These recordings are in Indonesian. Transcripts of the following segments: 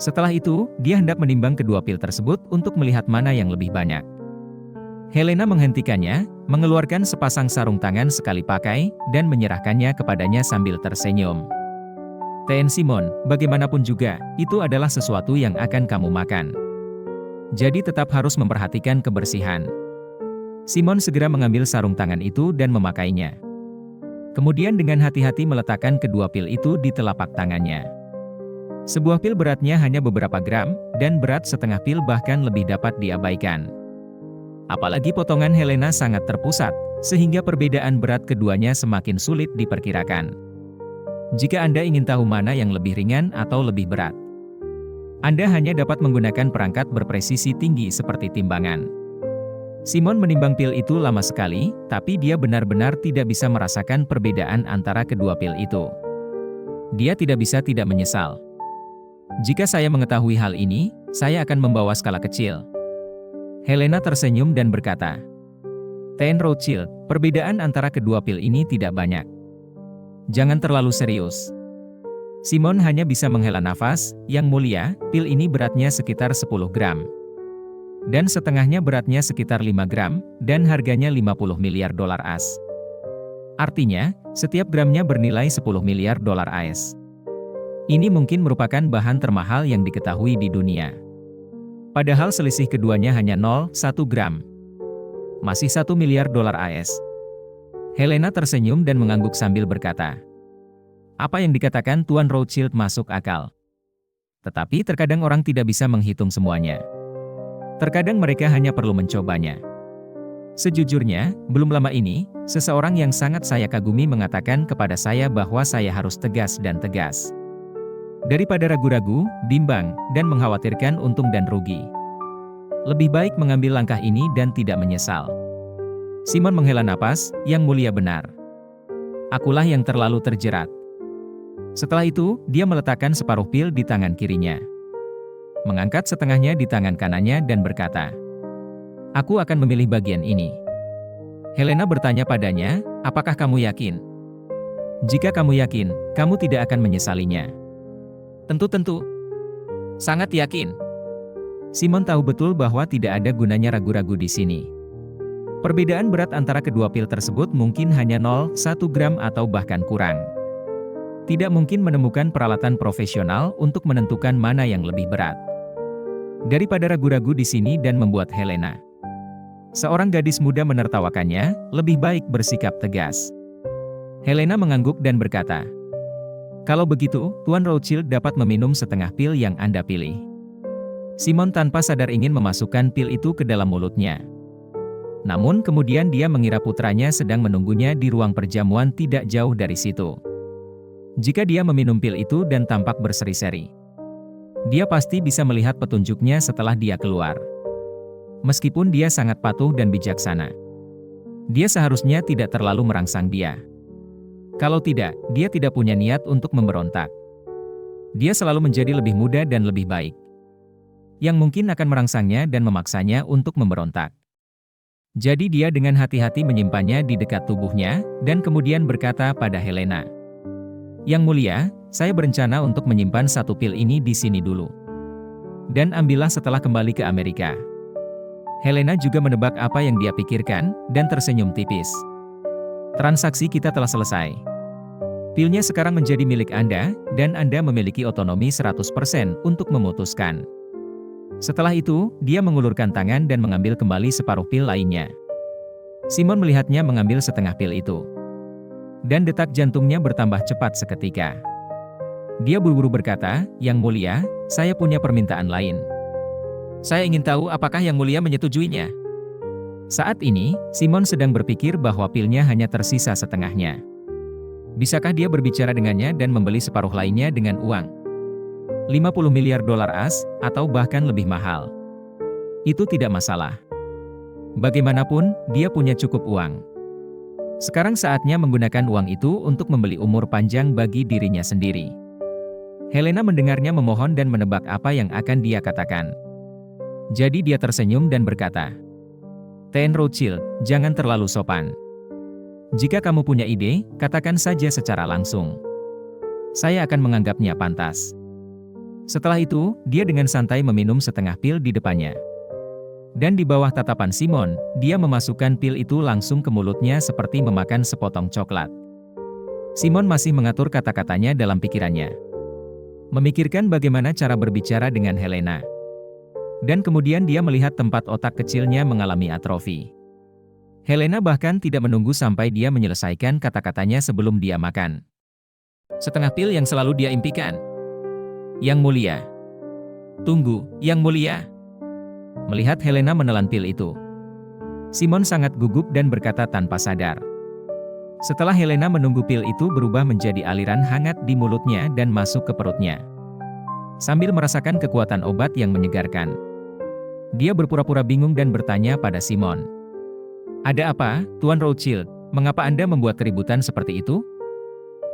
Setelah itu, dia hendak menimbang kedua pil tersebut untuk melihat mana yang lebih banyak. Helena menghentikannya, mengeluarkan sepasang sarung tangan sekali pakai, dan menyerahkannya kepadanya sambil tersenyum. "Ten Simon, bagaimanapun juga, itu adalah sesuatu yang akan kamu makan. Jadi tetap harus memperhatikan kebersihan." Simon segera mengambil sarung tangan itu dan memakainya. Kemudian dengan hati-hati meletakkan kedua pil itu di telapak tangannya. Sebuah pil beratnya hanya beberapa gram, dan berat setengah pil bahkan lebih dapat diabaikan. Apalagi potongan Helena sangat terpusat, sehingga perbedaan berat keduanya semakin sulit diperkirakan. Jika Anda ingin tahu mana yang lebih ringan atau lebih berat, Anda hanya dapat menggunakan perangkat berpresisi tinggi seperti timbangan. Simon menimbang pil itu lama sekali, tapi dia benar-benar tidak bisa merasakan perbedaan antara kedua pil itu. Dia tidak bisa tidak menyesal. "Jika saya mengetahui hal ini, saya akan membawa skala kecil." Helena tersenyum dan berkata, "Ten Rothschild, perbedaan antara kedua pil ini tidak banyak. Jangan terlalu serius." Simon hanya bisa menghela nafas. "Yang mulia, pil ini beratnya sekitar 10 gram. Dan setengahnya beratnya sekitar 5 gram, dan harganya 50 miliar dolar AS. Artinya, setiap gramnya bernilai 10 miliar dolar AS. Ini mungkin merupakan bahan termahal yang diketahui di dunia. Padahal selisih keduanya hanya 0,1 gram. Masih 1 miliar dolar AS. Helena tersenyum dan mengangguk sambil berkata, "Apa yang dikatakan Tuan Rothschild masuk akal. Tetapi terkadang orang tidak bisa menghitung semuanya. Terkadang mereka hanya perlu mencobanya." Sejujurnya, belum lama ini, seseorang yang sangat saya kagumi mengatakan kepada saya bahwa saya harus tegas dan tegas. Daripada ragu-ragu, bimbang, dan mengkhawatirkan untung dan rugi. Lebih baik mengambil langkah ini dan tidak menyesal. Simon menghela napas. "Yang mulia benar. Akulah yang terlalu terjerat." Setelah itu, dia meletakkan separuh pil di tangan kirinya. Mengangkat setengahnya di tangan kanannya dan berkata, "Aku akan memilih bagian ini." Helena bertanya padanya, "Apakah kamu yakin?" "Jika kamu yakin, kamu tidak akan menyesalinya." "Tentu-tentu. Sangat yakin." Simon tahu betul bahwa tidak ada gunanya ragu-ragu di sini. Perbedaan berat antara kedua pil tersebut mungkin hanya 0,1 gram atau bahkan kurang. Tidak mungkin menemukan peralatan profesional untuk menentukan mana yang lebih berat. Daripada ragu-ragu di sini dan membuat Helena, seorang gadis muda, menertawakannya, lebih baik bersikap tegas. Helena mengangguk dan berkata, "Kalau begitu, Tuan Rothschild dapat meminum setengah pil yang Anda pilih." Simon tanpa sadar ingin memasukkan pil itu ke dalam mulutnya. Namun kemudian dia mengira putranya sedang menunggunya di ruang perjamuan tidak jauh dari situ. Jika dia meminum pil itu dan tampak berseri-seri, dia pasti bisa melihat petunjuknya setelah dia keluar. Meskipun dia sangat patuh dan bijaksana, dia seharusnya tidak terlalu merangsang dia. Kalau tidak, dia tidak punya niat untuk memberontak. Dia selalu menjadi lebih muda dan lebih baik, yang mungkin akan merangsangnya dan memaksanya untuk memberontak. Jadi dia dengan hati-hati menyimpannya di dekat tubuhnya, dan kemudian berkata pada Helena, "Yang mulia, saya berencana untuk menyimpan satu pil ini di sini dulu. Dan ambillah setelah kembali ke Amerika." Helena juga menebak apa yang dia pikirkan, dan tersenyum tipis. "Transaksi kita telah selesai. Pilnya sekarang menjadi milik Anda, dan Anda memiliki otonomi 100% untuk memutuskan." Setelah itu, dia mengulurkan tangan dan mengambil kembali separuh pil lainnya. Simon melihatnya mengambil setengah pil itu. Dan detak jantungnya bertambah cepat seketika. Dia buru-buru berkata, "Yang mulia, saya punya permintaan lain. Saya ingin tahu apakah Yang mulia menyetujuinya." Saat ini, Simon sedang berpikir bahwa pilnya hanya tersisa setengahnya. Bisakah dia berbicara dengannya dan membeli separuh lainnya dengan uang 50 miliar dolar AS, atau bahkan lebih mahal? Itu tidak masalah. Bagaimanapun, dia punya cukup uang. Sekarang saatnya menggunakan uang itu untuk membeli umur panjang bagi dirinya sendiri. Helena mendengarnya memohon dan menebak apa yang akan dia katakan. Jadi dia tersenyum dan berkata, "Ten Rothschild, jangan terlalu sopan. Jika kamu punya ide, katakan saja secara langsung. Saya akan menganggapnya pantas." Setelah itu, dia dengan santai meminum setengah pil di depannya. Dan di bawah tatapan Simon, dia memasukkan pil itu langsung ke mulutnya seperti memakan sepotong coklat. Simon masih mengatur kata-katanya dalam pikirannya. Memikirkan bagaimana cara berbicara dengan Helena. Dan kemudian dia melihat tempat otak kecilnya mengalami atrofi. Helena bahkan tidak menunggu sampai dia menyelesaikan kata-katanya sebelum dia makan. Setengah pil yang selalu dia impikan. Yang mulia. Tunggu, Yang mulia. Melihat Helena menelan pil itu, Simon sangat gugup dan berkata tanpa sadar. Setelah Helena menunggu pil itu berubah menjadi aliran hangat di mulutnya dan masuk ke perutnya. Sambil merasakan kekuatan obat yang menyegarkan, dia berpura-pura bingung dan bertanya pada Simon. Ada apa, Tuan Rothschild? Mengapa Anda membuat keributan seperti itu?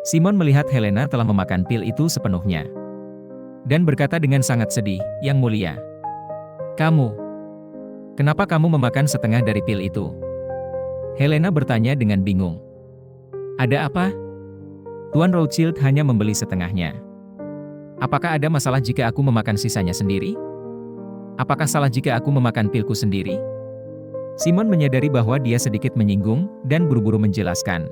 Simon melihat Helena telah memakan pil itu sepenuhnya. Dan berkata dengan sangat sedih, Yang mulia. Kenapa kamu memakan setengah dari pil itu? Helena bertanya dengan bingung. Ada apa? Tuan Rothschild hanya membeli setengahnya. Apakah ada masalah jika aku memakan sisanya sendiri? Apakah salah jika aku memakan pilku sendiri? Simon menyadari bahwa dia sedikit menyinggung dan buru-buru menjelaskan.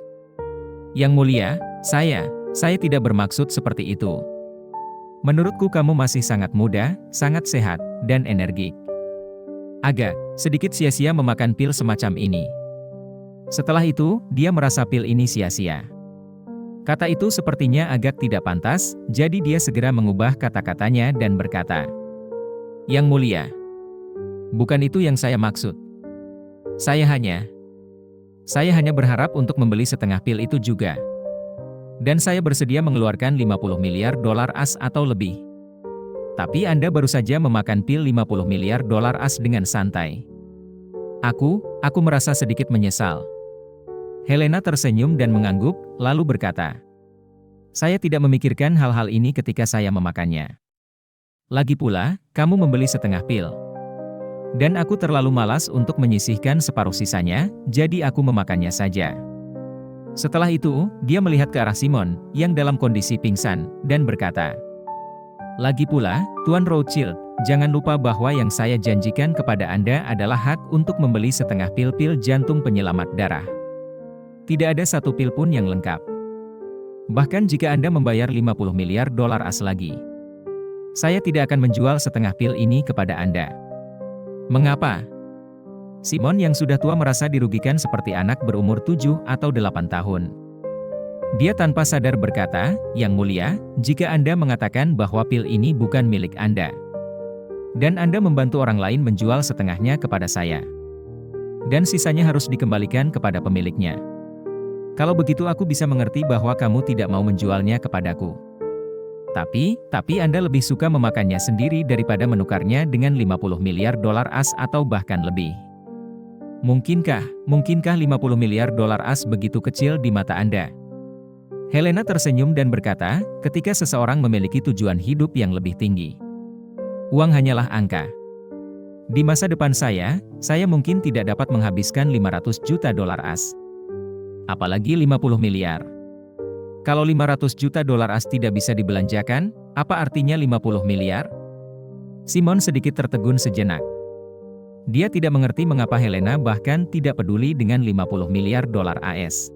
Yang mulia, saya tidak bermaksud seperti itu. Menurutku kamu masih sangat muda, sangat sehat, dan energik. Agak sedikit sia-sia memakan pil semacam ini. Setelah itu, dia merasa pil ini sia-sia. Kata itu sepertinya agak tidak pantas, jadi dia segera mengubah kata-katanya dan berkata, Yang mulia, bukan itu yang saya maksud. Saya hanya berharap untuk membeli setengah pil itu juga. Dan saya bersedia mengeluarkan 50 miliar dolar AS atau lebih. Tapi Anda baru saja memakan pil 50 miliar dolar AS dengan santai. Aku merasa sedikit menyesal. Helena tersenyum dan mengangguk, lalu berkata, Saya tidak memikirkan hal-hal ini ketika saya memakannya. Lagi pula, kamu membeli setengah pil. Dan aku terlalu malas untuk menyisihkan separuh sisanya, jadi aku memakannya saja. Setelah itu, dia melihat ke arah Simon, yang dalam kondisi pingsan, dan berkata, Lagi pula, Tuan Rothschild, jangan lupa bahwa yang saya janjikan kepada Anda adalah hak untuk membeli setengah pil-pil jantung penyelamat darah. Tidak ada satu pil pun yang lengkap. Bahkan jika Anda membayar 50 miliar dolar AS lagi, saya tidak akan menjual setengah pil ini kepada Anda. Mengapa? Simon yang sudah tua merasa dirugikan seperti anak berumur 7 atau 8 tahun. Dia tanpa sadar berkata, Yang mulia, jika Anda mengatakan bahwa pil ini bukan milik Anda, dan Anda membantu orang lain menjual setengahnya kepada saya, dan sisanya harus dikembalikan kepada pemiliknya. Kalau begitu aku bisa mengerti bahwa kamu tidak mau menjualnya kepadaku. Tapi Anda lebih suka memakannya sendiri daripada menukarnya dengan 50 miliar dolar AS atau bahkan lebih. Mungkinkah 50 miliar dolar AS begitu kecil di mata Anda? Helena tersenyum dan berkata, ketika seseorang memiliki tujuan hidup yang lebih tinggi, uang hanyalah angka. Di masa depan saya mungkin tidak dapat menghabiskan 500 juta dolar AS. Apalagi 50 miliar. Kalau 500 juta dolar AS tidak bisa dibelanjakan, apa artinya 50 miliar? Simon sedikit tertegun sejenak. Dia tidak mengerti mengapa Helena bahkan tidak peduli dengan 50 miliar dolar AS.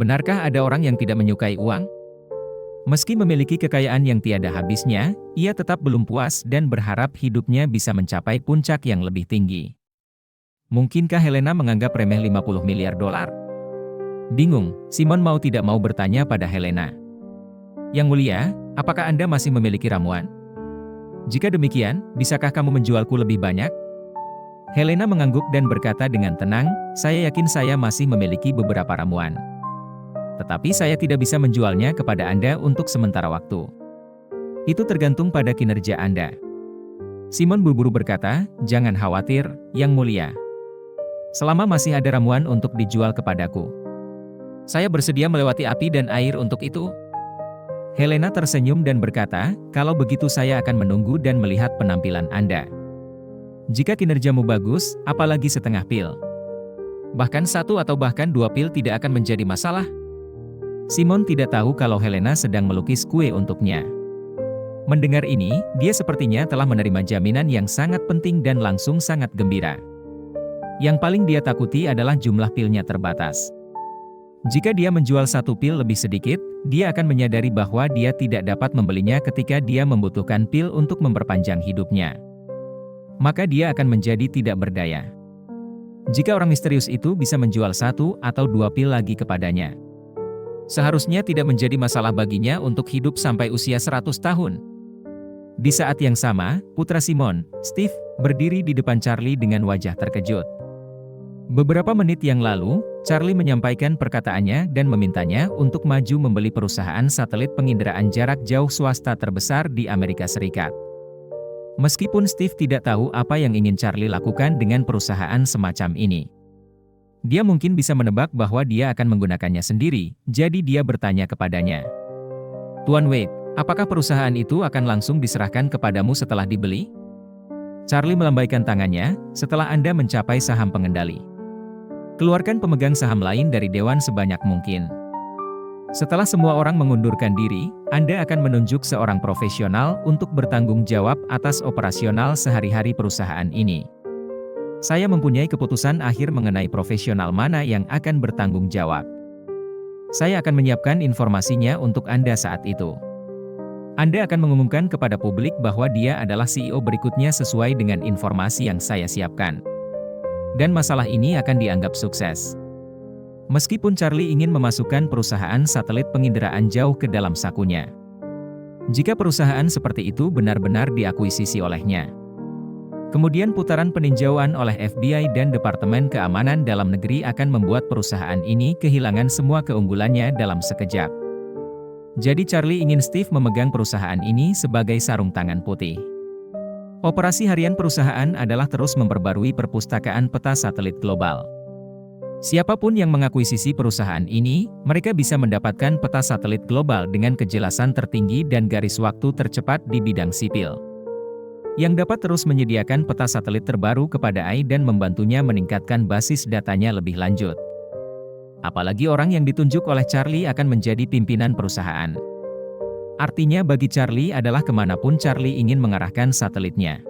Benarkah ada orang yang tidak menyukai uang? Meski memiliki kekayaan yang tiada habisnya, ia tetap belum puas dan berharap hidupnya bisa mencapai puncak yang lebih tinggi. Mungkinkah Helena menganggap remeh 50 miliar dolar? Bingung, Simon mau tidak mau bertanya pada Helena. Yang mulia, apakah Anda masih memiliki ramuan? Jika demikian, bisakah kamu menjualku lebih banyak? Helena mengangguk dan berkata dengan tenang, saya yakin saya masih memiliki beberapa ramuan. Tetapi saya tidak bisa menjualnya kepada Anda untuk sementara waktu. Itu tergantung pada kinerja Anda. Simon buru-buru berkata, jangan khawatir, Yang mulia. Selama masih ada ramuan untuk dijual kepadaku, saya bersedia melewati api dan air untuk itu. Helena tersenyum dan berkata, kalau begitu saya akan menunggu dan melihat penampilan Anda. Jika kinerjamu bagus, apalagi setengah pil. Bahkan 1 atau bahkan 2 pil tidak akan menjadi masalah. Simon tidak tahu kalau Helena sedang melukis kue untuknya. Mendengar ini, dia sepertinya telah menerima jaminan yang sangat penting dan langsung sangat gembira. Yang paling dia takuti adalah jumlah pilnya terbatas. Jika dia menjual satu pil lebih sedikit, dia akan menyadari bahwa dia tidak dapat membelinya ketika dia membutuhkan pil untuk memperpanjang hidupnya. Maka dia akan menjadi tidak berdaya. Jika orang misterius itu bisa menjual satu atau dua pil lagi kepadanya, seharusnya tidak menjadi masalah baginya untuk hidup sampai usia 100 tahun. Di saat yang sama, putra Simon, Steve, berdiri di depan Charlie dengan wajah terkejut. Beberapa menit yang lalu, Charlie menyampaikan perkataannya dan memintanya untuk maju membeli perusahaan satelit penginderaan jarak jauh swasta terbesar di Amerika Serikat. Meskipun Steve tidak tahu apa yang ingin Charlie lakukan dengan perusahaan semacam ini. Dia mungkin bisa menebak bahwa dia akan menggunakannya sendiri, jadi dia bertanya kepadanya. Tuan Wade, apakah perusahaan itu akan langsung diserahkan kepadamu setelah dibeli? Charlie melambaikan tangannya, setelah Anda mencapai saham pengendali. Keluarkan pemegang saham lain dari dewan sebanyak mungkin. Setelah semua orang mengundurkan diri, Anda akan menunjuk seorang profesional untuk bertanggung jawab atas operasional sehari-hari perusahaan ini. Saya mempunyai keputusan akhir mengenai profesional mana yang akan bertanggung jawab. Saya akan menyiapkan informasinya untuk Anda saat itu. Anda akan mengumumkan kepada publik bahwa dia adalah CEO berikutnya sesuai dengan informasi yang saya siapkan. Dan masalah ini akan dianggap sukses. Meskipun Charlie ingin memasukkan perusahaan satelit penginderaan jauh ke dalam sakunya. Jika perusahaan seperti itu benar-benar diakuisisi olehnya. Kemudian putaran peninjauan oleh FBI dan Departemen Keamanan Dalam Negeri akan membuat perusahaan ini kehilangan semua keunggulannya dalam sekejap. Jadi Charlie ingin Steve memegang perusahaan ini sebagai sarung tangan putih. Operasi harian perusahaan adalah terus memperbarui perpustakaan peta satelit global. Siapapun yang mengakuisisi perusahaan ini, mereka bisa mendapatkan peta satelit global dengan kejelasan tertinggi dan garis waktu tercepat di bidang sipil. Yang dapat terus menyediakan peta satelit terbaru kepada AI dan membantunya meningkatkan basis datanya lebih lanjut. Apalagi orang yang ditunjuk oleh Charlie akan menjadi pimpinan perusahaan. Artinya bagi Charlie adalah kemanapun Charlie ingin mengarahkan satelitnya.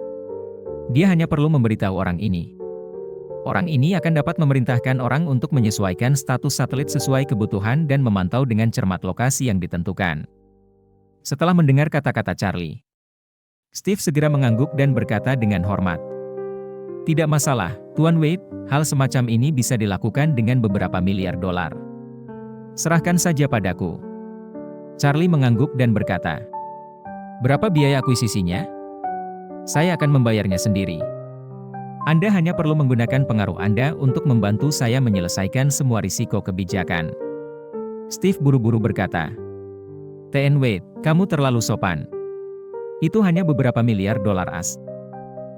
Dia hanya perlu memberitahu orang ini. Orang ini akan dapat memerintahkan orang untuk menyesuaikan status satelit sesuai kebutuhan dan memantau dengan cermat lokasi yang ditentukan. Setelah mendengar kata-kata Charlie, Steve segera mengangguk dan berkata dengan hormat. Tidak masalah, Tuan Wade, hal semacam ini bisa dilakukan dengan beberapa miliar dolar. Serahkan saja padaku. Charlie mengangguk dan berkata, berapa biaya akuisisinya? Saya akan membayarnya sendiri. Anda hanya perlu menggunakan pengaruh Anda untuk membantu saya menyelesaikan semua risiko kebijakan. Steve buru-buru berkata, T.N. Wade, kamu terlalu sopan. Itu hanya beberapa miliar dolar as.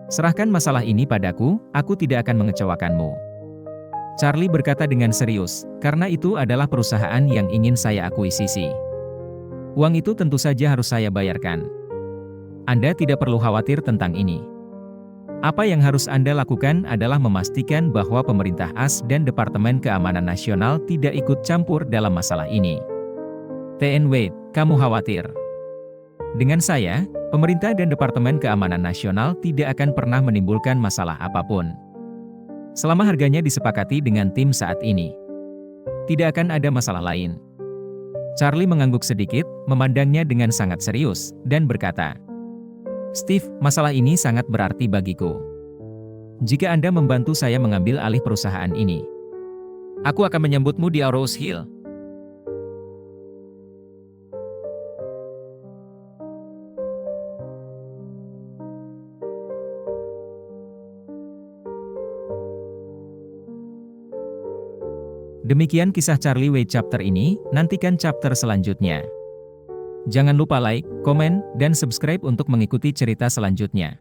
Serahkan masalah ini padaku, aku tidak akan mengecewakanmu. Charlie berkata dengan serius, karena itu adalah perusahaan yang ingin saya akuisisi. Uang itu tentu saja harus saya bayarkan. Anda tidak perlu khawatir tentang ini. Apa yang harus Anda lakukan adalah memastikan bahwa pemerintah AS dan Departemen Keamanan Nasional tidak ikut campur dalam masalah ini. T.N. Wade, kamu khawatir. Dengan saya, pemerintah dan Departemen Keamanan Nasional tidak akan pernah menimbulkan masalah apapun. Selama harganya disepakati dengan tim saat ini, tidak akan ada masalah lain. Charlie mengangguk sedikit, memandangnya dengan sangat serius, dan berkata, Steve, masalah ini sangat berarti bagiku. Jika Anda membantu saya mengambil alih perusahaan ini, aku akan menyambutmu di Rose Hill. Demikian kisah Charlie Wade chapter ini, nantikan chapter selanjutnya. Jangan lupa like, komen, dan subscribe untuk mengikuti cerita selanjutnya.